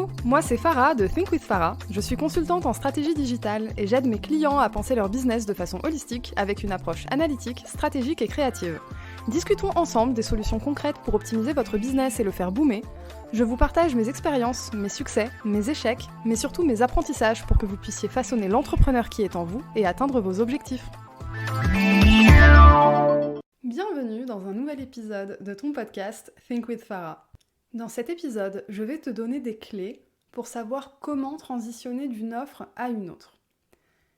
Coucou, moi c'est Farah de Think with Farah. Je suis consultante en stratégie digitale et j'aide mes clients à penser leur business de façon holistique avec une approche analytique, stratégique et créative. Discutons ensemble des solutions concrètes pour optimiser votre business et le faire boomer. Je vous partage mes expériences, mes succès, mes échecs, mais surtout mes apprentissages pour que vous puissiez façonner l'entrepreneur qui est en vous et atteindre vos objectifs. Bienvenue dans un nouvel épisode de ton podcast Think with Farah. Dans cet épisode, je vais te donner des clés pour savoir comment transitionner d'une offre à une autre.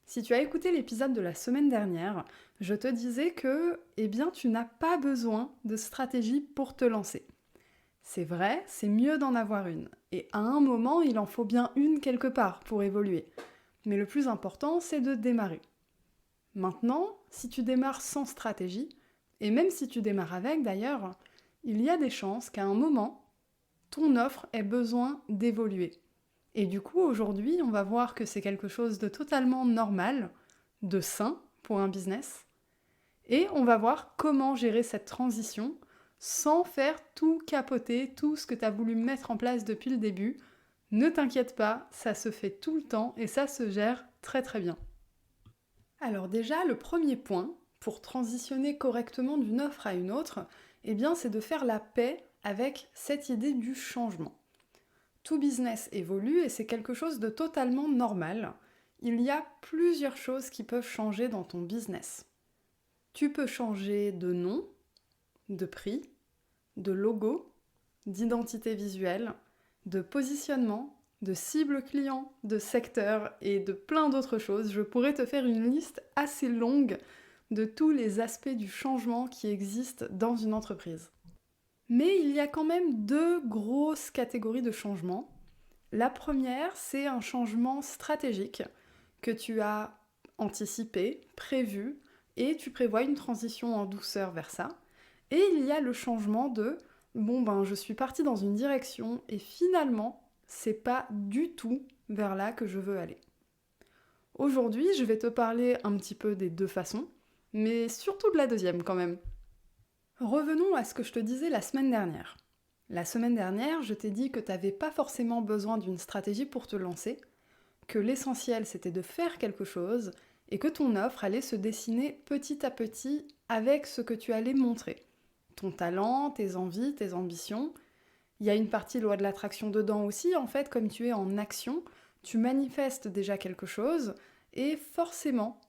Si tu as écouté l'épisode de la semaine dernière, je te disais que, tu n'as pas besoin de stratégie pour te lancer. C'est vrai, c'est mieux d'en avoir une. Et à un moment, il en faut bien une quelque part pour évoluer. Mais le plus important, c'est de démarrer. Maintenant, si tu démarres sans stratégie, et même si tu démarres avec d'ailleurs, il y a des chances qu'à un moment, ton offre ait besoin d'évoluer. Et du coup, aujourd'hui, on va voir que c'est quelque chose de totalement normal, de sain pour un business. Et on va voir comment gérer cette transition sans faire tout capoter, tout ce que tu as voulu mettre en place depuis le début. Ne t'inquiète pas, ça se fait tout le temps et ça se gère très très bien. Alors déjà, le premier point pour transitionner correctement d'une offre à une autre, c'est de faire la paix avec cette idée du changement. Tout business évolue et c'est quelque chose de totalement normal. Il y a plusieurs choses qui peuvent changer dans ton business. Tu peux changer de nom, de prix, de logo, d'identité visuelle, de positionnement, de cible client, de secteur et de plein d'autres choses. Je pourrais te faire une liste assez longue de tous les aspects du changement qui existent dans une entreprise. Mais il y a quand même deux grosses catégories de changements. La première, c'est un changement stratégique que tu as anticipé, prévu, et tu prévois une transition en douceur vers ça. Et il y a le changement de je suis partie dans une direction et finalement, c'est pas du tout vers là que je veux aller. Aujourd'hui, je vais te parler un petit peu des deux façons, mais surtout de la deuxième quand même. Revenons à ce que je te disais la semaine dernière. La semaine dernière, je t'ai dit que tu n'avais pas forcément besoin d'une stratégie pour te lancer, que l'essentiel c'était de faire quelque chose et que ton offre allait se dessiner petit à petit avec ce que tu allais montrer. Ton talent, tes envies, tes ambitions. Il y a une partie loi de l'attraction dedans aussi, en fait, comme tu es en action, tu manifestes déjà quelque chose et forcément,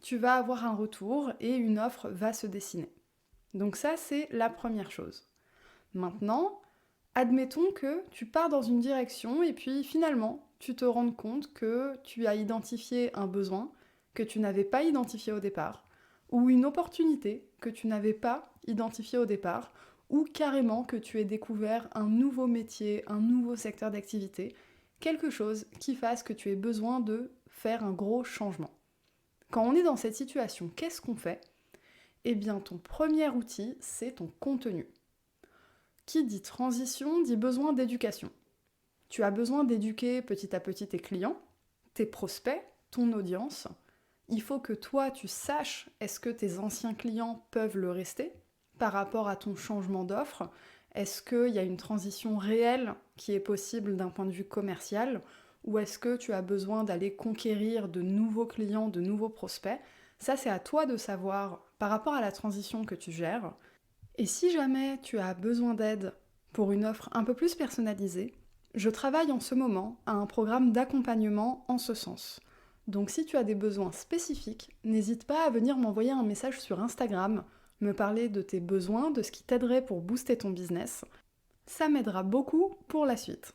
tu vas avoir un retour et une offre va se dessiner. Donc ça, c'est la première chose. Maintenant, admettons que tu pars dans une direction et puis finalement, tu te rends compte que tu as identifié un besoin que tu n'avais pas identifié au départ, ou une opportunité que tu n'avais pas identifiée au départ, ou carrément que tu aies découvert un nouveau métier, un nouveau secteur d'activité, quelque chose qui fasse que tu aies besoin de faire un gros changement. Quand on est dans cette situation, qu'est-ce qu'on fait ? Ton premier outil, c'est ton contenu. Qui dit transition dit besoin d'éducation. Tu as besoin d'éduquer petit à petit tes clients, tes prospects, ton audience. Il faut que toi, tu saches est-ce que tes anciens clients peuvent le rester par rapport à ton changement d'offre. Est-ce qu'il y a une transition réelle qui est possible d'un point de vue commercial ou est-ce que tu as besoin d'aller conquérir de nouveaux clients, de nouveaux prospects ? Ça, c'est à toi de savoir par rapport à la transition que tu gères. Et si jamais tu as besoin d'aide pour une offre un peu plus personnalisée, je travaille en ce moment à un programme d'accompagnement en ce sens. Donc si tu as des besoins spécifiques, n'hésite pas à venir m'envoyer un message sur Instagram, me parler de tes besoins, de ce qui t'aiderait pour booster ton business. Ça m'aidera beaucoup pour la suite.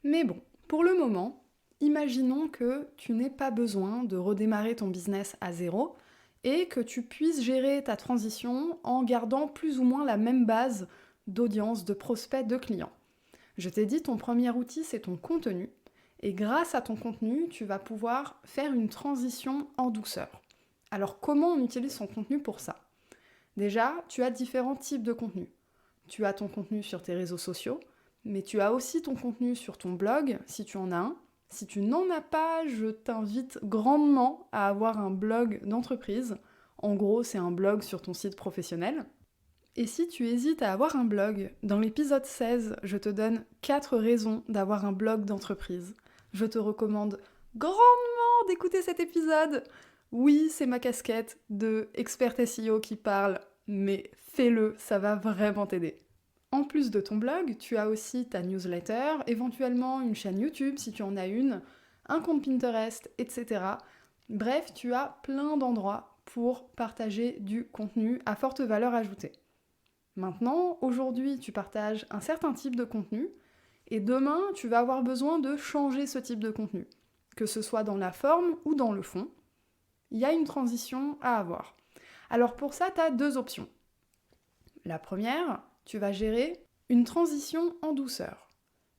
Mais bon, pour le moment, imaginons que tu n'aies pas besoin de redémarrer ton business à zéro et que tu puisses gérer ta transition en gardant plus ou moins la même base d'audience, de prospects, de clients. Je t'ai dit, ton premier outil, c'est ton contenu. Et grâce à ton contenu, tu vas pouvoir faire une transition en douceur. Alors, comment on utilise son contenu pour ça ? Déjà, tu as différents types de contenu. Tu as ton contenu sur tes réseaux sociaux, mais tu as aussi ton contenu sur ton blog, si tu en as un. Si tu n'en as pas, je t'invite grandement à avoir un blog d'entreprise. En gros, c'est un blog sur ton site professionnel. Et si tu hésites à avoir un blog, dans l'épisode 16, je te donne 4 raisons d'avoir un blog d'entreprise. Je te recommande grandement d'écouter cet épisode. Oui, c'est ma casquette de expert SEO qui parle, mais fais-le, ça va vraiment t'aider. En plus de ton blog, tu as aussi ta newsletter, éventuellement une chaîne YouTube si tu en as une, un compte Pinterest, etc. Bref, tu as plein d'endroits pour partager du contenu à forte valeur ajoutée. Maintenant, aujourd'hui, tu partages un certain type de contenu, et demain, tu vas avoir besoin de changer ce type de contenu, que ce soit dans la forme ou dans le fond. Il y a une transition à avoir. Alors pour ça, tu as 2 options. La première, tu vas gérer une transition en douceur.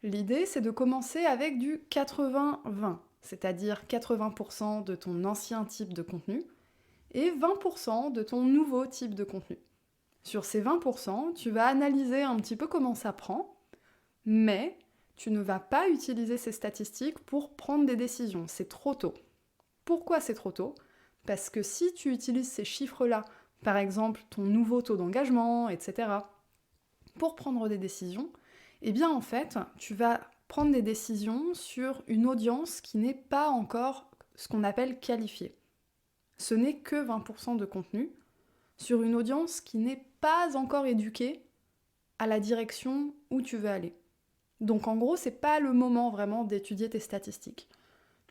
L'idée, c'est de commencer avec du 80-20, c'est-à-dire 80% de ton ancien type de contenu et 20% de ton nouveau type de contenu. Sur ces 20%, tu vas analyser un petit peu comment ça prend, mais tu ne vas pas utiliser ces statistiques pour prendre des décisions. C'est trop tôt. Pourquoi c'est trop tôt ? Parce que si tu utilises ces chiffres-là, par exemple ton nouveau taux d'engagement, etc., pour prendre des décisions, eh bien en fait, tu vas prendre des décisions sur une audience qui n'est pas encore ce qu'on appelle qualifiée. Ce n'est que 20% de contenu sur une audience qui n'est pas encore éduquée à la direction où tu veux aller. Donc en gros, c'est pas le moment vraiment d'étudier tes statistiques.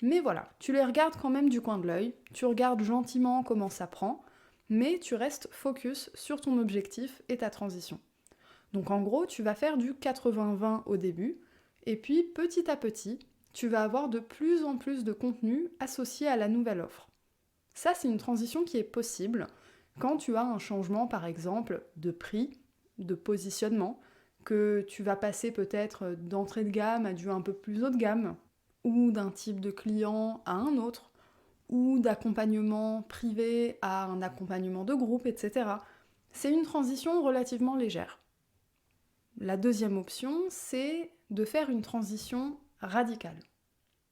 Mais voilà, tu les regardes quand même du coin de l'œil, tu regardes gentiment comment ça prend, mais tu restes focus sur ton objectif et ta transition. Donc en gros, tu vas faire du 80-20 au début, et puis petit à petit, tu vas avoir de plus en plus de contenu associé à la nouvelle offre. Ça, c'est une transition qui est possible quand tu as un changement, par exemple, de prix, de positionnement, que tu vas passer peut-être d'entrée de gamme à du un peu plus haut de gamme, ou d'un type de client à un autre, ou d'accompagnement privé à un accompagnement de groupe, etc. C'est une transition relativement légère. La deuxième option, c'est de faire une transition radicale.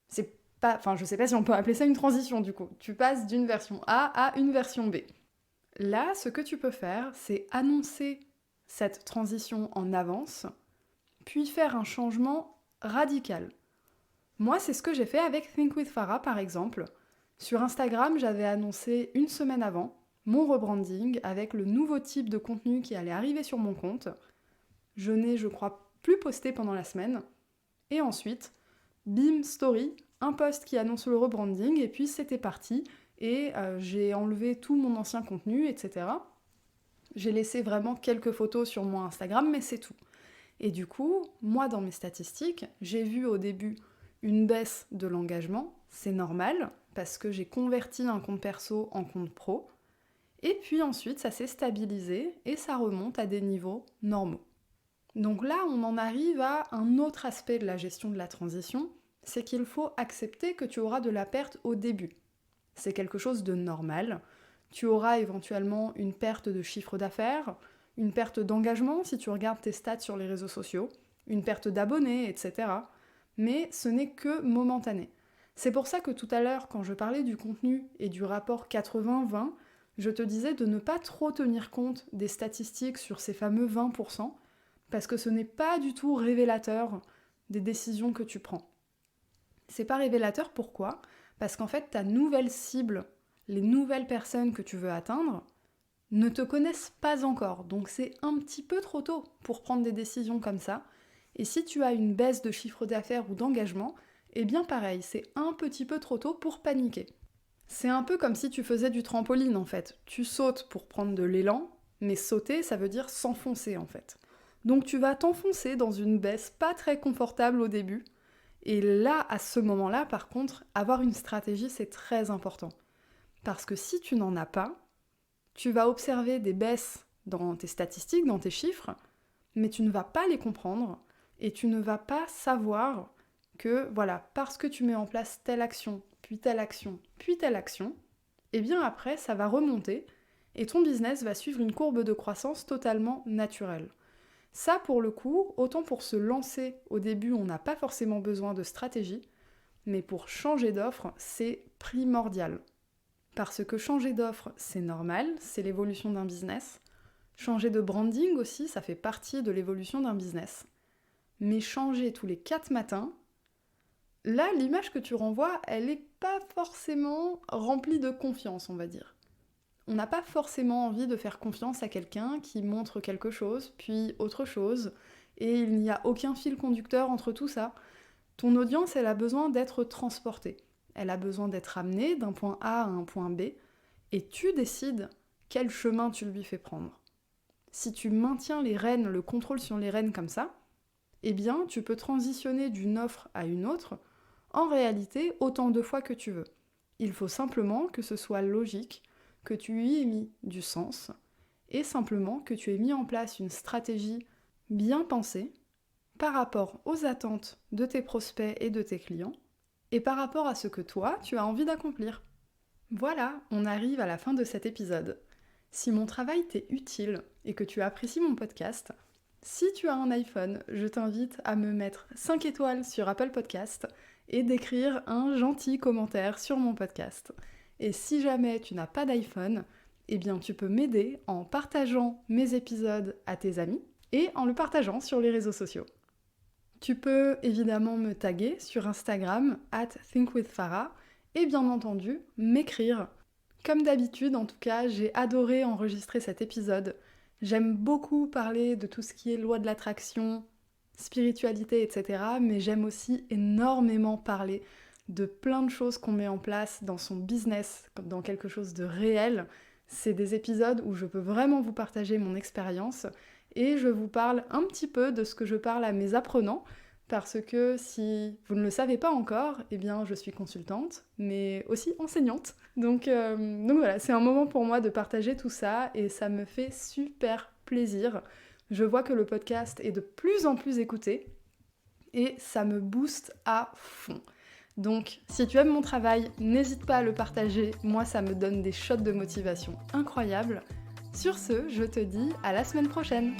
C'est pas, enfin, je sais pas si on peut appeler ça une transition du coup. Tu passes d'une version A à une version B. Là, ce que tu peux faire, c'est annoncer cette transition en avance, puis faire un changement radical. Moi, c'est ce que j'ai fait avec Think with Farah, par exemple. Sur Instagram, j'avais annoncé une semaine avant mon rebranding avec le nouveau type de contenu qui allait arriver sur mon compte. Je n'ai, je crois, plus posté pendant la semaine. Et ensuite, bim, story, un post qui annonce le rebranding, et puis c'était parti. Et j'ai enlevé tout mon ancien contenu, etc. J'ai laissé vraiment quelques photos sur mon Instagram, mais c'est tout. Et du coup, moi, dans mes statistiques, j'ai vu au début une baisse de l'engagement. C'est normal, parce que j'ai converti un compte perso en compte pro. Et puis ensuite, ça s'est stabilisé et ça remonte à des niveaux normaux. Donc là, on en arrive à un autre aspect de la gestion de la transition, c'est qu'il faut accepter que tu auras de la perte au début. C'est quelque chose de normal. Tu auras éventuellement une perte de chiffre d'affaires, une perte d'engagement si tu regardes tes stats sur les réseaux sociaux, une perte d'abonnés, etc. Mais ce n'est que momentané. C'est pour ça que tout à l'heure, quand je parlais du contenu et du rapport 80-20, je te disais de ne pas trop tenir compte des statistiques sur ces fameux 20%, parce que ce n'est pas du tout révélateur des décisions que tu prends. C'est pas révélateur, pourquoi ? Parce qu'en fait, ta nouvelle cible, les nouvelles personnes que tu veux atteindre, ne te connaissent pas encore. Donc c'est un petit peu trop tôt pour prendre des décisions comme ça. Et si tu as une baisse de chiffre d'affaires ou d'engagement, eh bien pareil, c'est un petit peu trop tôt pour paniquer. C'est un peu comme si tu faisais du trampoline en fait. Tu sautes pour prendre de l'élan, mais sauter, ça veut dire s'enfoncer en fait. Donc tu vas t'enfoncer dans une baisse pas très confortable au début. Et là, à ce moment-là, par contre, avoir une stratégie, c'est très important. Parce que si tu n'en as pas, tu vas observer des baisses dans tes statistiques, dans tes chiffres, mais tu ne vas pas les comprendre et tu ne vas pas savoir que, voilà, parce que tu mets en place telle action, puis telle action, puis telle action, et bien après, ça va remonter et ton business va suivre une courbe de croissance totalement naturelle. Ça, pour le coup, autant pour se lancer au début, on n'a pas forcément besoin de stratégie, mais pour changer d'offre, c'est primordial. Parce que changer d'offre, c'est normal, c'est l'évolution d'un business. Changer de branding aussi, ça fait partie de l'évolution d'un business. Mais changer tous les 4 matins, là, l'image que tu renvoies, elle n'est pas forcément remplie de confiance, on va dire. On n'a pas forcément envie de faire confiance à quelqu'un qui montre quelque chose, puis autre chose, et il n'y a aucun fil conducteur entre tout ça. Ton audience, elle a besoin d'être transportée. Elle a besoin d'être amenée d'un point A à un point B, et tu décides quel chemin tu lui fais prendre. Si tu maintiens les rênes, le contrôle sur les rênes comme ça, eh bien, tu peux transitionner d'une offre à une autre, en réalité, autant de fois que tu veux. Il faut simplement que ce soit logique, que tu y aies mis du sens, et simplement que tu aies mis en place une stratégie bien pensée par rapport aux attentes de tes prospects et de tes clients, et par rapport à ce que toi, tu as envie d'accomplir. Voilà, on arrive à la fin de cet épisode. Si mon travail t'est utile et que tu apprécies mon podcast, si tu as un iPhone, je t'invite à me mettre 5 étoiles sur Apple Podcast et d'écrire un gentil commentaire sur mon podcast. Et si jamais tu n'as pas d'iPhone, eh bien tu peux m'aider en partageant mes épisodes à tes amis et en le partageant sur les réseaux sociaux. Tu peux évidemment me taguer sur Instagram @thinkwithfarah et bien entendu m'écrire. Comme d'habitude, en tout cas, j'ai adoré enregistrer cet épisode. J'aime beaucoup parler de tout ce qui est loi de l'attraction, spiritualité, etc. Mais j'aime aussi énormément parler de plein de choses qu'on met en place dans son business, dans quelque chose de réel. C'est des épisodes où je peux vraiment vous partager mon expérience et je vous parle un petit peu de ce que je parle à mes apprenants, parce que si vous ne le savez pas encore, eh bien je suis consultante, mais aussi enseignante. Donc voilà, c'est un moment pour moi de partager tout ça et ça me fait super plaisir. Je vois que le podcast est de plus en plus écouté et ça me booste à fond. Donc si tu aimes mon travail, n'hésite pas à le partager, moi ça me donne des shots de motivation incroyables. Sur ce, je te dis à la semaine prochaine.